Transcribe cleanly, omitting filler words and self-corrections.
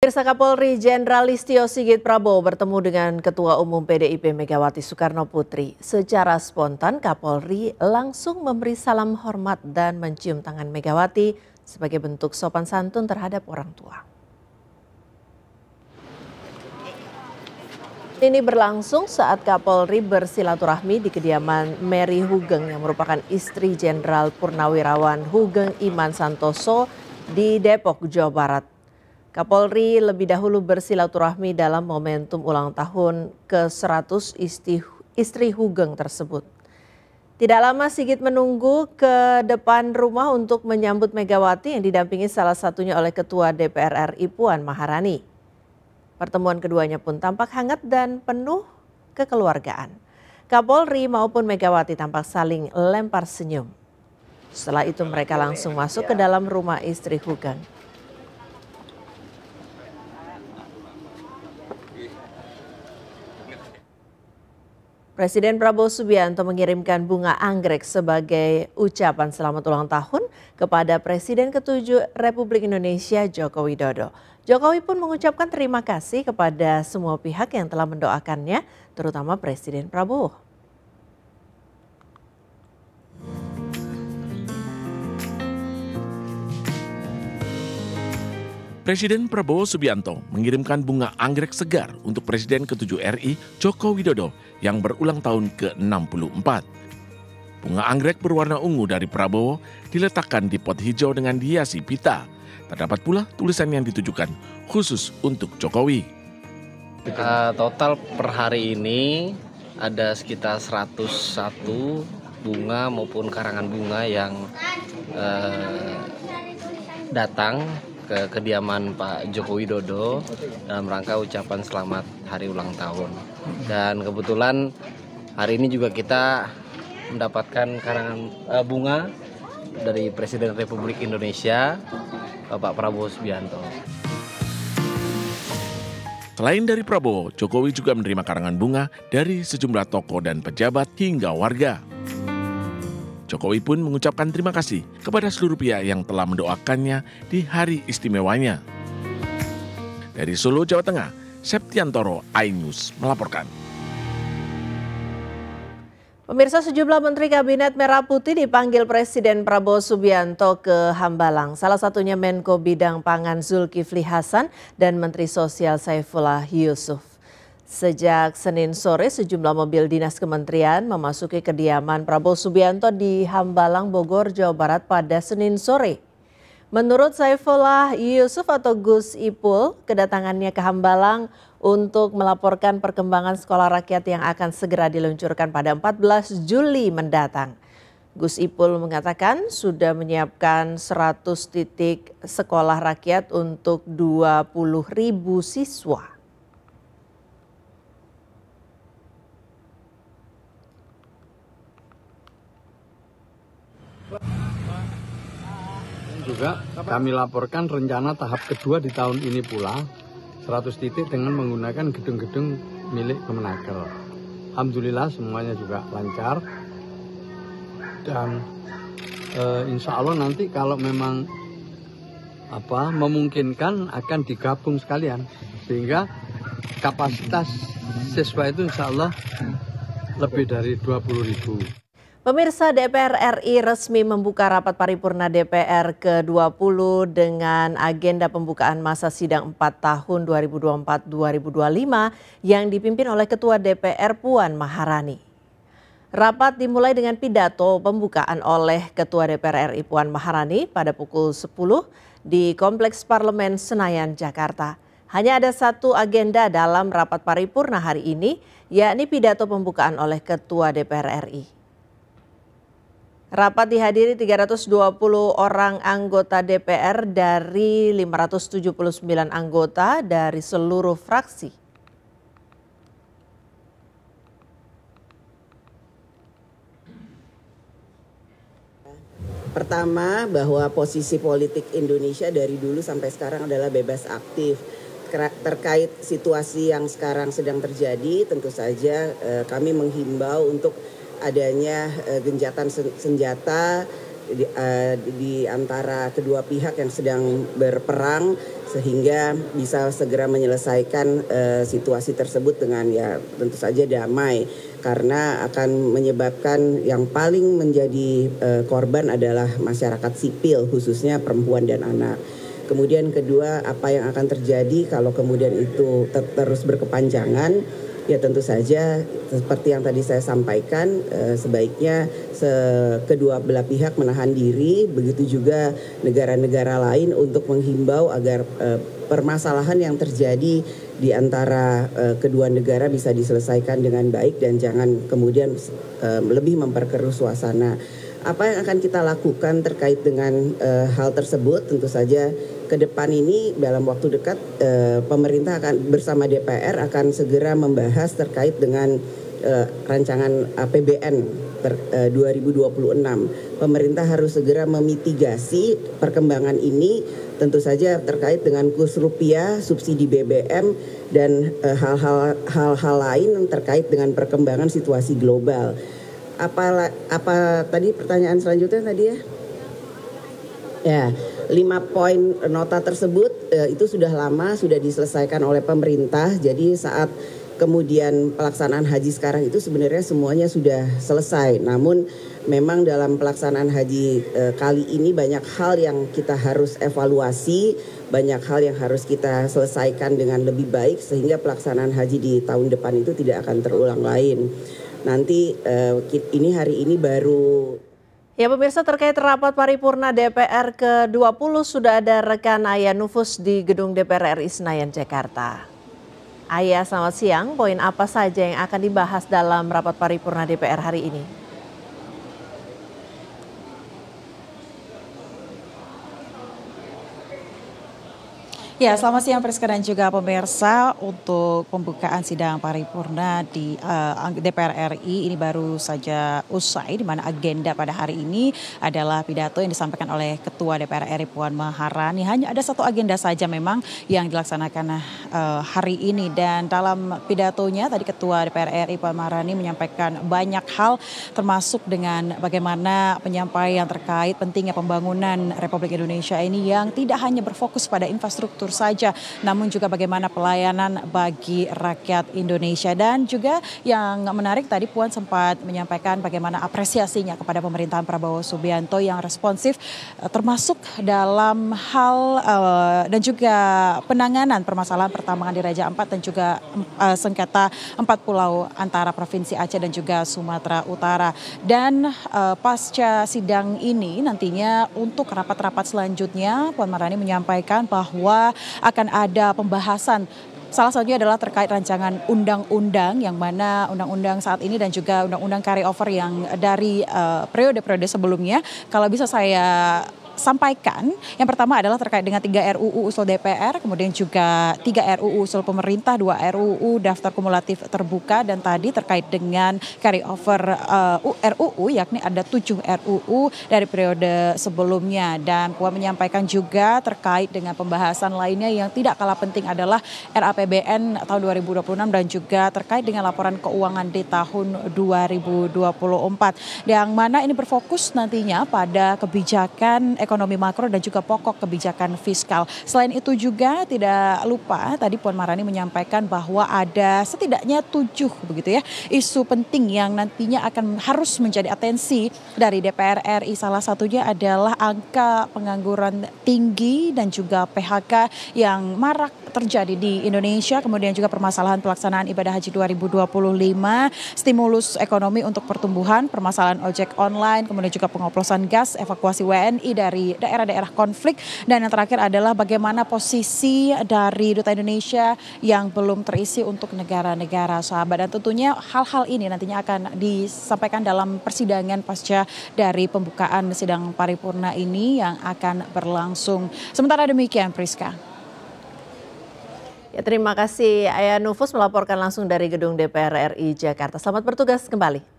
Pemirsa, Kapolri Jenderal Listio Sigit Prabowo bertemu dengan Ketua Umum PDIP Megawati Soekarno Putri. Secara spontan, Kapolri langsung memberi salam hormat dan mencium tangan Megawati sebagai bentuk sopan santun terhadap orang tua. Ini berlangsung saat Kapolri bersilaturahmi di kediaman Mary Hugeng yang merupakan istri Jenderal Purnawirawan Hugeng Iman Santoso di Depok, Jawa Barat. Kapolri lebih dahulu bersilaturahmi dalam momentum ulang tahun ke-100 istri Hugeng tersebut. Tidak lama Sigit menunggu ke depan rumah untuk menyambut Megawati yang didampingi salah satunya oleh Ketua DPR RI Puan Maharani. Pertemuan keduanya pun tampak hangat dan penuh kekeluargaan. Kapolri maupun Megawati tampak saling lempar senyum. Setelah itu mereka langsung masuk ke dalam rumah istri Hugeng. Presiden Prabowo Subianto mengirimkan bunga anggrek sebagai ucapan selamat ulang tahun kepada Presiden ke-7 Republik Indonesia Joko Widodo. Jokowi pun mengucapkan terima kasih kepada semua pihak yang telah mendoakannya, terutama Presiden Prabowo. Presiden Prabowo Subianto mengirimkan bunga anggrek segar untuk Presiden ke-7 RI Joko Widodo yang berulang tahun ke-64. Bunga anggrek berwarna ungu dari Prabowo diletakkan di pot hijau dengan dihiasi pita. Terdapat pula tulisan yang ditujukan khusus untuk Jokowi. Total per hari ini ada sekitar 101 bunga maupun karangan bunga yang datang ke kediaman Pak Joko Widodo dalam rangka ucapan selamat hari ulang tahun. Dan kebetulan hari ini juga kita mendapatkan karangan bunga dari Presiden Republik Indonesia, Bapak Prabowo Subianto. Selain dari Prabowo, Jokowi juga menerima karangan bunga dari sejumlah tokoh dan pejabat hingga warga. Jokowi pun mengucapkan terima kasih kepada seluruh pihak yang telah mendoakannya di hari istimewanya. Dari Solo, Jawa Tengah, Septiantoro, iNews melaporkan. Pemirsa, sejumlah Menteri Kabinet Merah Putih dipanggil Presiden Prabowo Subianto ke Hambalang. Salah satunya Menko Bidang Pangan Zulkifli Hasan dan Menteri Sosial Saifullah Yusuf. Sejak Senin sore, sejumlah mobil dinas kementerian memasuki kediaman Prabowo Subianto di Hambalang, Bogor, Jawa Barat pada Senin sore. Menurut Saifullah Yusuf atau Gus Ipul, kedatangannya ke Hambalang untuk melaporkan perkembangan sekolah rakyat yang akan segera diluncurkan pada 14 Juli mendatang. Gus Ipul mengatakan sudah menyiapkan 100 titik sekolah rakyat untuk 20.000 siswa. Juga kami laporkan rencana tahap kedua di tahun ini pula 100 titik dengan menggunakan gedung-gedung milik Kemenaker. Alhamdulillah semuanya juga lancar dan insya Allah nanti kalau memang memungkinkan akan digabung sekalian sehingga kapasitas siswa itu insya Allah lebih dari 20.000. Pemirsa, DPR RI resmi membuka rapat paripurna DPR ke-20 dengan agenda pembukaan masa sidang 4 tahun 2024-2025 yang dipimpin oleh Ketua DPR Puan Maharani. Rapat dimulai dengan pidato pembukaan oleh Ketua DPR RI Puan Maharani pada pukul 10 di Kompleks Parlemen Senayan, Jakarta. Hanya ada satu agenda dalam rapat paripurna hari ini, yakni pidato pembukaan oleh Ketua DPR RI. Rapat dihadiri 320 orang anggota DPR dari 579 anggota dari seluruh fraksi. Pertama, bahwa posisi politik Indonesia dari dulu sampai sekarang adalah bebas aktif. Terkait situasi yang sekarang sedang terjadi, tentu saja kami menghimbau untuk adanya gencatan senjata di antara kedua pihak yang sedang berperang sehingga bisa segera menyelesaikan situasi tersebut dengan ya tentu saja damai, karena akan menyebabkan yang paling menjadi korban adalah masyarakat sipil, khususnya perempuan dan anak. Kemudian kedua, apa yang akan terjadi kalau kemudian itu terus berkepanjangan? Ya tentu saja seperti yang tadi saya sampaikan, sebaiknya kedua belah pihak menahan diri, begitu juga negara-negara lain untuk menghimbau agar permasalahan yang terjadi di antara kedua negara bisa diselesaikan dengan baik dan jangan kemudian lebih memperkeruh suasana. Apa yang akan kita lakukan terkait dengan hal tersebut? Tentu saja ke depan ini dalam waktu dekat pemerintah akan bersama DPR akan segera membahas terkait dengan rancangan APBN 2026. Pemerintah harus segera memitigasi perkembangan ini, tentu saja terkait dengan kurs rupiah, subsidi BBM dan hal-hal lain yang terkait dengan perkembangan situasi global. Apa tadi pertanyaan selanjutnya tadi ya? Ya, 5 poin nota tersebut itu sudah lama sudah diselesaikan oleh pemerintah. Jadi saat kemudian pelaksanaan haji sekarang itu sebenarnya semuanya sudah selesai. Namun memang dalam pelaksanaan haji kali ini banyak hal yang kita harus evaluasi, banyak hal yang harus kita selesaikan dengan lebih baik sehingga pelaksanaan haji di tahun depan itu tidak akan terulang lain. Nanti hari ini baru. Ya pemirsa, terkait rapat paripurna DPR ke-20 sudah ada rekan Aya Nufus di Gedung DPR RI Senayan, Jakarta. Aya, selamat siang. Poin apa saja yang akan dibahas dalam rapat paripurna DPR hari ini? Ya, selamat siang Priska dan juga pemirsa. Untuk pembukaan sidang paripurna di DPR RI ini baru saja usai, di mana agenda pada hari ini adalah pidato yang disampaikan oleh Ketua DPR RI Puan Maharani. Hanya ada satu agenda saja memang yang dilaksanakan hari ini, dan dalam pidatonya tadi Ketua DPR RI Puan Maharani menyampaikan banyak hal, termasuk dengan bagaimana penyampaian terkait pentingnya pembangunan Republik Indonesia ini yang tidak hanya berfokus pada infrastruktur saja, namun juga bagaimana pelayanan bagi rakyat Indonesia. Dan juga yang menarik tadi Puan sempat menyampaikan bagaimana apresiasinya kepada pemerintahan Prabowo Subianto yang responsif, termasuk dalam hal dan juga penanganan permasalahan pertambangan di Raja Ampat dan juga sengketa 4 pulau antara Provinsi Aceh dan juga Sumatera Utara. Dan pasca sidang ini nantinya untuk rapat-rapat selanjutnya Puan Maharani menyampaikan bahwa akan ada pembahasan. Salah satunya adalah terkait rancangan undang-undang, yang mana undang-undang saat ini dan juga undang-undang carryover yang dari periode-periode sebelumnya. Kalau bisa saya sampaikan, yang pertama adalah terkait dengan 3 RUU usul DPR, kemudian juga 3 RUU usul pemerintah, 2 RUU daftar kumulatif terbuka, dan tadi terkait dengan carryover RUU, yakni ada 7 RUU dari periode sebelumnya. Dan Puan menyampaikan juga terkait dengan pembahasan lainnya yang tidak kalah penting adalah RAPBN tahun 2026 dan juga terkait dengan laporan keuangan di tahun 2024, yang mana ini berfokus nantinya pada kebijakan ekonomi makro dan juga pokok kebijakan fiskal. Selain itu juga tidak lupa tadi Puan Maharani menyampaikan bahwa ada setidaknya 7 begitu ya isu penting yang nantinya harus menjadi atensi dari DPR RI. Salah satunya adalah angka pengangguran tinggi dan juga PHK yang marak terjadi di Indonesia, kemudian juga permasalahan pelaksanaan ibadah haji 2025, stimulus ekonomi untuk pertumbuhan, permasalahan ojek online, kemudian juga pengoplosan gas, evakuasi WNI dari daerah-daerah konflik, dan yang terakhir adalah bagaimana posisi dari Duta Indonesia yang belum terisi untuk negara-negara sahabat. Dan tentunya hal-hal ini nantinya akan disampaikan dalam persidangan pasca dari pembukaan sidang paripurna ini yang akan berlangsung. Sementara demikian, Priska. Ya, terima kasih Aya Nufus melaporkan langsung dari Gedung DPR RI Jakarta. Selamat bertugas kembali.